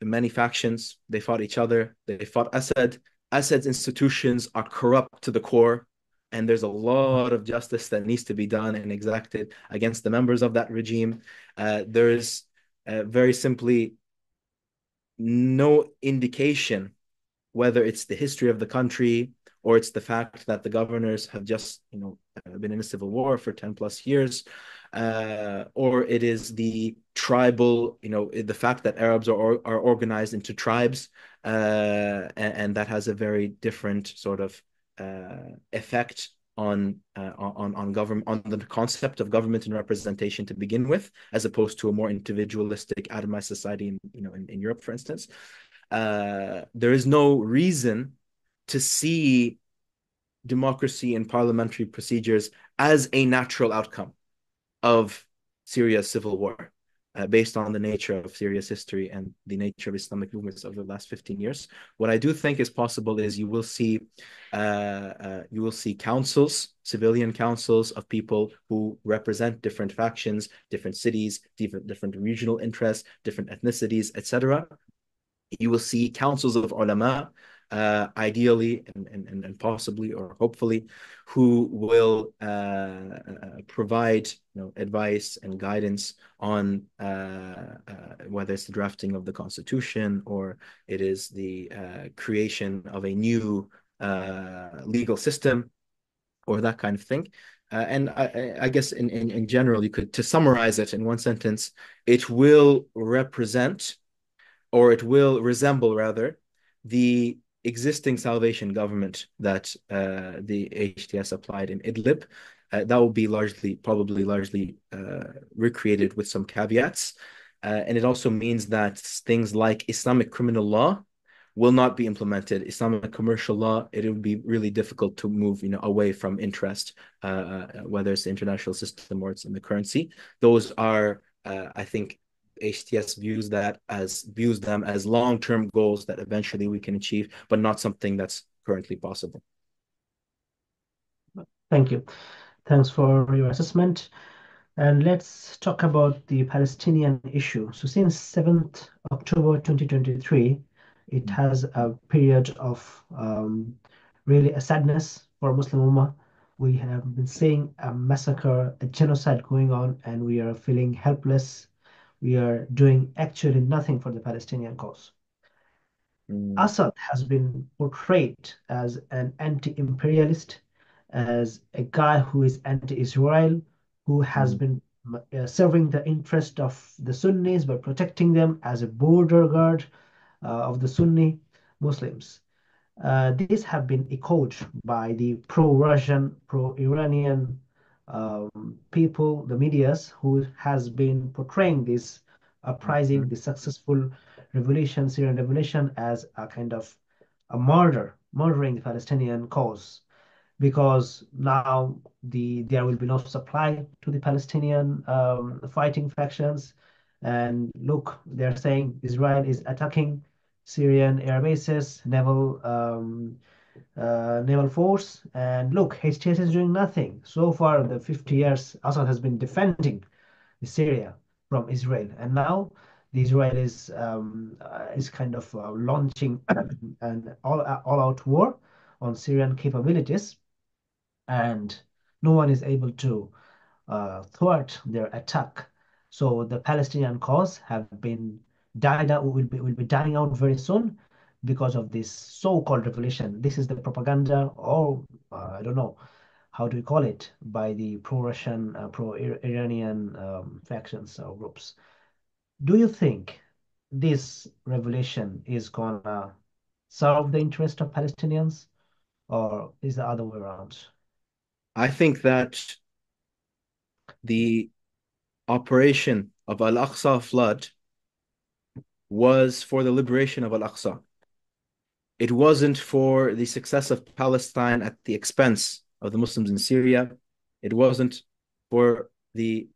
many factions. They fought each other. They fought Assad. Assad's institutions are corrupt to the core, and there's a lot of justice that needs to be done and exacted against the members of that regime. There is very simply no indication whether it's the history of the country or it's the fact that the governors have just been in a civil war for 10 plus years, or it is the tribal, the fact that Arabs are organized into tribes, and that has a very different sort of effect on government, on the concept of government and representation to begin with, as opposed to a more individualistic, atomized society in Europe, for instance. There is no reason to see democracy and parliamentary procedures as a natural outcome of Syria's civil war, based on the nature of Syria's history and the nature of Islamic movements over the last 15 years. What I do think is possible is you will see councils, civilian councils of people who represent different factions, different cities, different regional interests, different ethnicities, etc. You will see councils of ulama, ideally and possibly or hopefully, who will provide advice and guidance on whether it's the drafting of the constitution or it is the creation of a new legal system or that kind of thing. And I guess in general, you could, to summarize it in one sentence, it will represent, or it will resemble rather, the existing salvation government that the HTS applied in Idlib. That will be probably largely recreated with some caveats. And it also means that things like Islamic criminal law will not be implemented. Islamic commercial law, it would be really difficult to move, away from interest, whether it's the international system or it's in the currency. Those are, I think, HTS views them as long-term goals that eventually we can achieve, but not something that's currently possible. Thank you. Thanks for your assessment. And let's talk about the Palestinian issue. So since 7th October 2023, it has a period of really a sadness for Muslim Ummah. We have been seeing a massacre, a genocide going on, and we are feeling helpless. We are doing actually nothing for the Palestinian cause. Assad has been portrayed as an anti-imperialist, as a guy who is anti-Israel, who has been serving the interest of the Sunnis by protecting them as a border guard of the Sunni Muslims. These have been echoed by the pro-Russian, pro-Iranian people, the medias, who has been portraying this uprising, the successful revolution, Syrian revolution, as a kind of a murdering the Palestinian cause, because now there will be no supply to the Palestinian fighting factions. And look, they're saying Israel is attacking Syrian air bases, naval force, and look, HTS is doing nothing. So far, the 50 years, Assad has been defending Syria from Israel, and now the Israel is kind of launching an all-out war on Syrian capabilities, and no one is able to thwart their attack. So the Palestinian cause have been died out, will be dying out very soon because of this so-called revolution. This is the propaganda, or I don't know how do we call it, by the pro-Russian, pro-Iranian factions or groups. Do you think this revolution is gonna serve the interest of Palestinians, or is the other way around? I think that the operation of Al-Aqsa flood was for the liberation of Al-Aqsa. It wasn't for the success of Palestine at the expense of the Muslims in Syria. It wasn't for the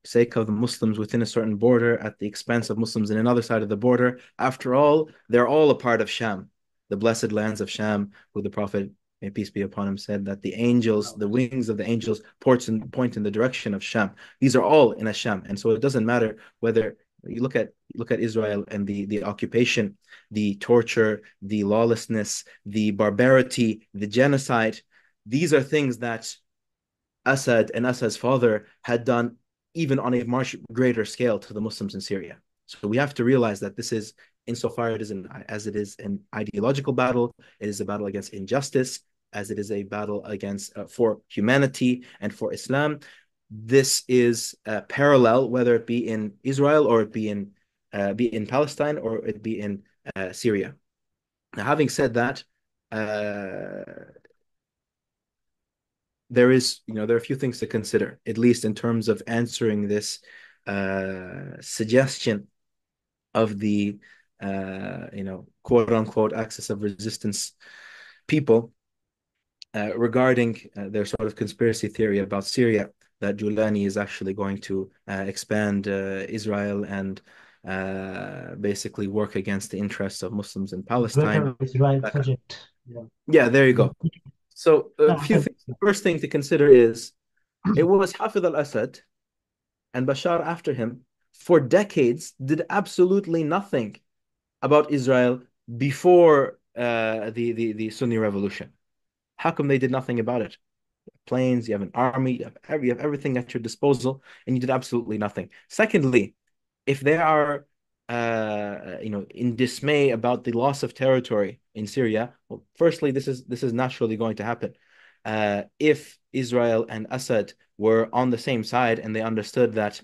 sake of the Muslims within a certain border at the expense of Muslims in another side of the border. After all, they're all a part of Sham, the blessed lands of Sham, who the Prophet, may peace be upon him, said that the angels, the wings of the angels, point in the direction of Sham. These are all in a Sham, and so it doesn't matter whether you look at Israel and the occupation, the torture, the lawlessness, the barbarity, the genocide. These are things that Assad and Assad's father had done even on a much greater scale to the Muslims in Syria. So we have to realize that this is, insofar as it is an ideological battle, it is a battle against injustice, as it is a battle against for humanity and for Islam. This is parallel, whether it be in Israel or it be in Palestine or it be in Syria. Now, having said that, there are a few things to consider, at least in terms of answering this suggestion of the quote unquote axis of resistance people regarding their sort of conspiracy theory about Syria, that Julani is actually going to expand Israel and basically work against the interests of Muslims in Palestine. Greater Israel project. Yeah, there you go. So a few things. The first thing to consider is it was Hafid al-Assad and Bashar after him for decades did absolutely nothing about Israel before the Sunni revolution? How come they did nothing about it? Planes, you have an army, you have everything at your disposal, and you did absolutely nothing. Secondly, if they are in dismay about the loss of territory in Syria, well, firstly, this is naturally going to happen. If Israel and Assad were on the same side and they understood that,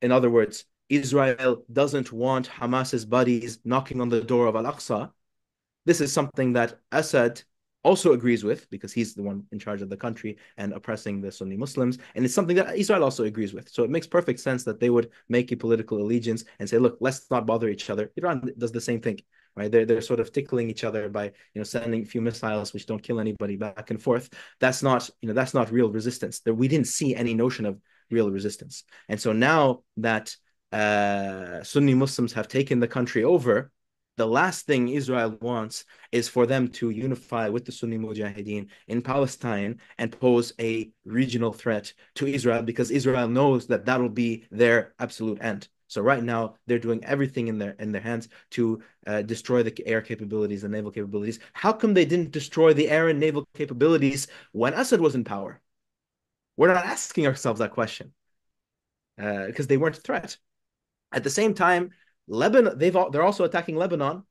in other words, Israel doesn't want Hamas's bodies knocking on the door of Al-Aqsa, this is something that Assad also agrees with because he's the one in charge of the country and oppressing the Sunni Muslims. And it's something that Israel also agrees with. So it makes perfect sense that they would make a political allegiance and say, look, let's not bother each other. Iran does the same thing, right? They're sort of tickling each other by sending a few missiles which don't kill anybody back and forth. That's not real resistance. We didn't see any notion of real resistance. And so now that Sunni Muslims have taken the country over, the last thing Israel wants is for them to unify with the Sunni Mujahideen in Palestine and pose a regional threat to Israel because Israel knows that that'll be their absolute end. So right now they're doing everything in their hands to destroy the air capabilities and naval capabilities. How come they didn't destroy the air and naval capabilities when Assad was in power? We're not asking ourselves that question because they weren't a threat. At the same time, Lebanon, they're also attacking Lebanon.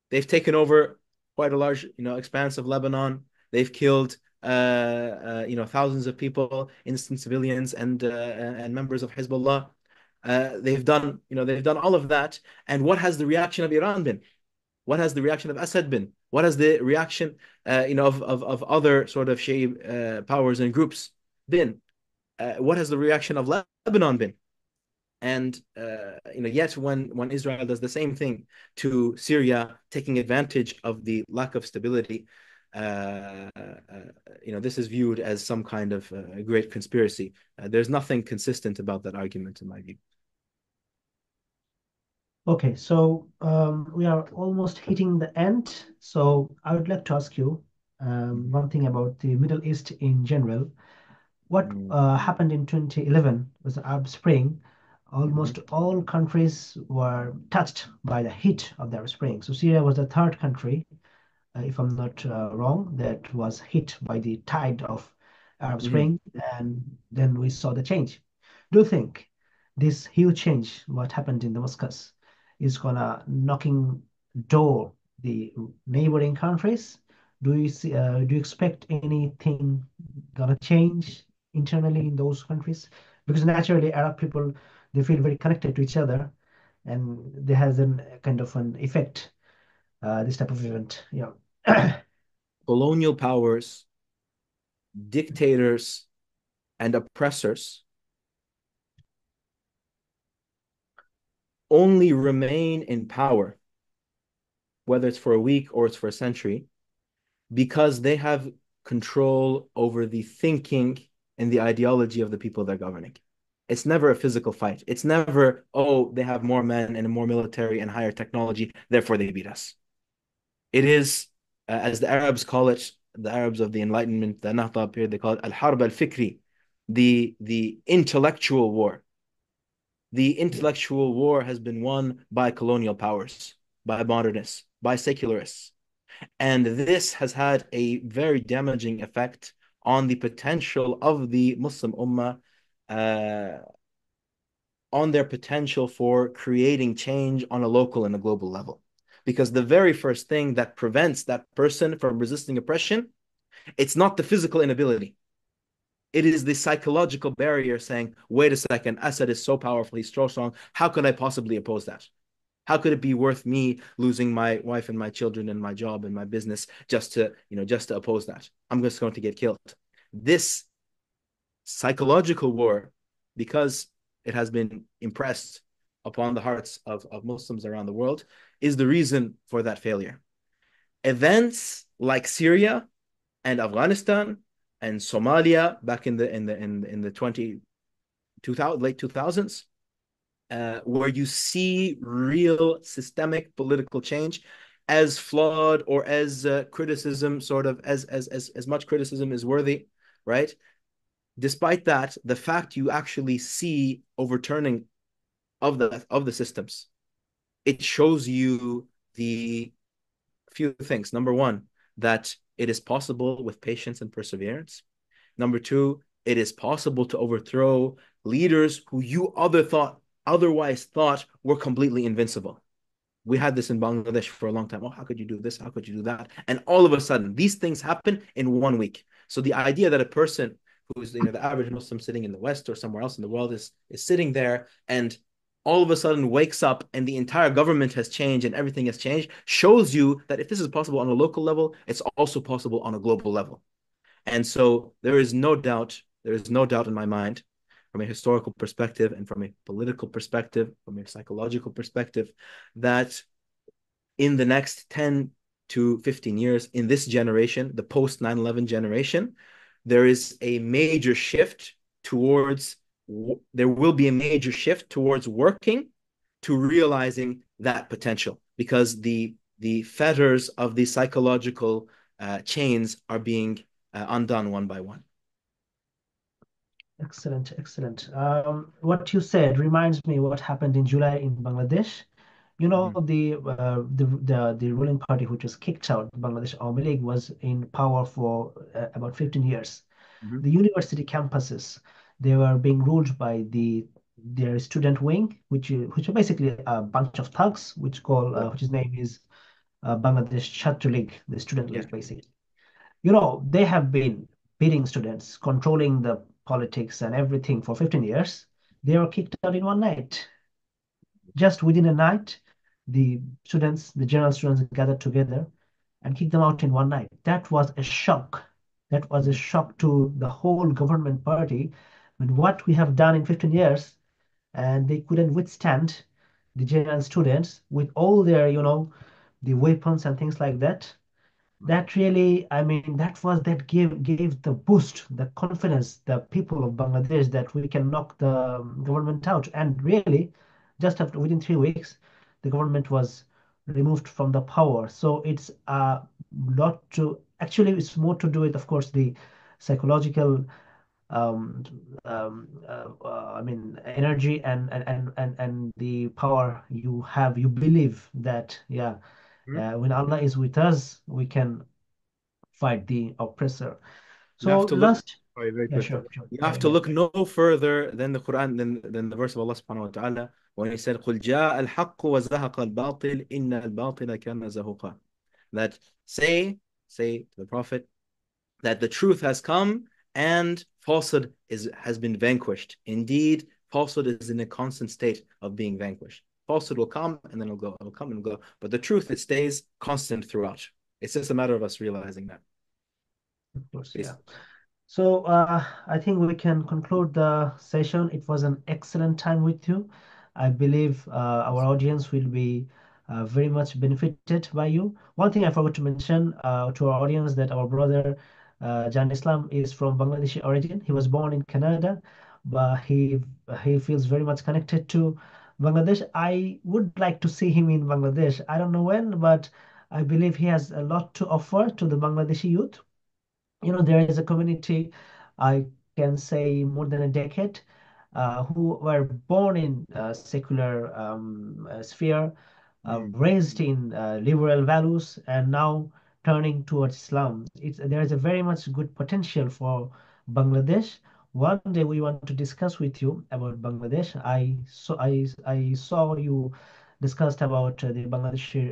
They've taken over quite a large, expanse of Lebanon. They've killed, thousands of people, innocent civilians, and members of Hezbollah. They've done all of that. And what has the reaction of Iran been? What has the reaction of Assad been? What has the reaction, of other sort of Shi'i powers and groups been? What has the reaction of Lebanon been? And yet when Israel does the same thing to Syria, taking advantage of the lack of stability, this is viewed as some kind of great conspiracy. There's nothing consistent about that argument, in my view. Okay, so we are almost hitting the end. So I would like to ask you one thing about the Middle East in general. What happened in 2011 was the Arab Spring. Almost all countries were touched by the heat of the Arab Spring. So Syria was the third country, if I'm not wrong, that was hit by the tide of Arab Spring, and then we saw the change. Do you think this huge change, what happened in Damascus, is gonna knocking door the neighboring countries? Do you expect anything gonna change internally in those countries? Because naturally, Arab people, they feel very connected to each other, and there has a kind of an effect. This type of event, yeah. Colonial powers, dictators, and oppressors only remain in power, whether it's for a week or it's for a century, because they have control over the thinking and the ideology of the people they're governing. It's never a physical fight. It's never, oh, they have more men and more military and higher technology, therefore they beat us. It is, as the Arabs call it, the Arabs of the Enlightenment, the Nahda period, they call it al-harb al-fikri, the intellectual war. The intellectual war has been won by colonial powers, by modernists, by secularists. And this has had a very damaging effect on the potential of the Muslim Ummah, on their potential for creating change on a local and a global level. Because the very first thing that prevents that person from resisting oppression, it's not the physical inability. It is the psychological barrier saying, wait a second, Assad is so powerful, he's so strong. How could I possibly oppose that? How could it be worth me losing my wife and my children and my job and my business just to oppose that? I'm just going to get killed. This psychological war, because it has been impressed upon the hearts of Muslims around the world, is the reason for that failure. Events like Syria and Afghanistan and Somalia back in the late 2000s, where you see real systemic political change, as flawed or as criticism, sort of as much criticism is worthy, right? Despite that, the fact you actually see overturning of the systems, it shows you the few things. Number one, that it is possible with patience and perseverance. Number two, it is possible to overthrow leaders who you otherwise thought were completely invincible. We had this in Bangladesh for a long time. Oh, how could you do this? How could you do that? And all of a sudden, these things happen in 1 week. So the idea that a person who's the average Muslim sitting in the West or somewhere else in the world is sitting there and all of a sudden wakes up and the entire government has changed and everything has changed shows you that if this is possible on a local level, it's also possible on a global level. And so there is no doubt in my mind, from a historical perspective and from a political perspective, from a psychological perspective, that in the next 10 to 15 years, in this generation, the post 9/11 generation, there is a major shift towards, there will be a major shift towards working to realizing that potential, because the fetters of the psychological chains are being undone one by one. Excellent, excellent. What you said reminds me what happened in July in Bangladesh. You know, Mm-hmm. the ruling party which was kicked out, Bangladesh Awami League, was in power for about 15 years. Mm-hmm. The university campuses, they were being ruled by their student wing, which are basically a bunch of thugs, Yeah. which his name is Bangladesh Chhatra League, the student Yeah. league, basically. You know, they have been beating students, controlling the politics and everything for 15 years. They were kicked out in one night. Just within a night, the general students gathered together and kicked them out in one night. That was a shock. That was a Mm-hmm. shock to the whole government party. I mean, what we have done in 15 years, and they couldn't withstand the general students with all their, the weapons and things like that. That really, I mean, that gave the boost, the confidence, the people of Bangladesh that we can knock the government out. And really, just after within 3 weeks, the government was removed from the power. So it's a lot to actually, it's more to do with, of course, the psychological, um, I mean, energy and the power you have. You believe that, yeah, when Allah is with us, we can fight the oppressor. You So have to look, last, sorry, very yeah, quickly. sure, You have carry to on. look no further than the Quran, than the verse of Allah subhanahu wa ta'ala, when he said, قُلْ جَاءَ الْحَقُّ وَزَهَقَ الْبَاطِلِ إِنَّ الْبَاطِلَ كَانَ زَهُقًا. That say to the Prophet, that the truth has come and falsehood has been vanquished. Indeed, falsehood is in a constant state of being vanquished. Falsehood will come and then it'll go, it'll come and go. But the truth, it stays constant throughout. It's just a matter of us realizing that. Of course, yeah. Basically. So I think we can conclude the session. It was an excellent time with you. I believe our audience will be very much benefited by you. One thing I forgot to mention to our audience that our brother Jaan Islam is from Bangladeshi origin. He was born in Canada, but he feels very much connected to Bangladesh. I would like to see him in Bangladesh. I don't know when, but I believe he has a lot to offer to the Bangladeshi youth. There is a community, I can say more than a decade, who were born in secular sphere, Mm. raised in liberal values, and now turning towards Islam. There is a very much good potential for Bangladesh. One day we want to discuss with you about Bangladesh. I saw you discussed about the Bangladeshi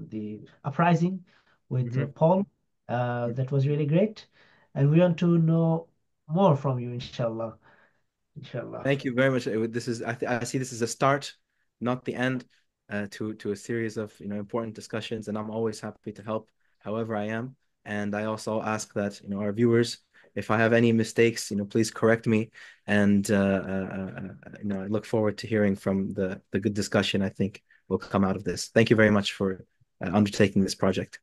the uprising with Mhm. Paul. That was really great. And we want to know more from you, inshallah. Inshallah. Thank you very much. This is I see this as a start, not the end, to a series of important discussions, and I'm always happy to help however I am. And I also ask that our viewers, if I have any mistakes, please correct me. And I look forward to hearing from the good discussion I think will come out of this. Thank you very much for undertaking this project.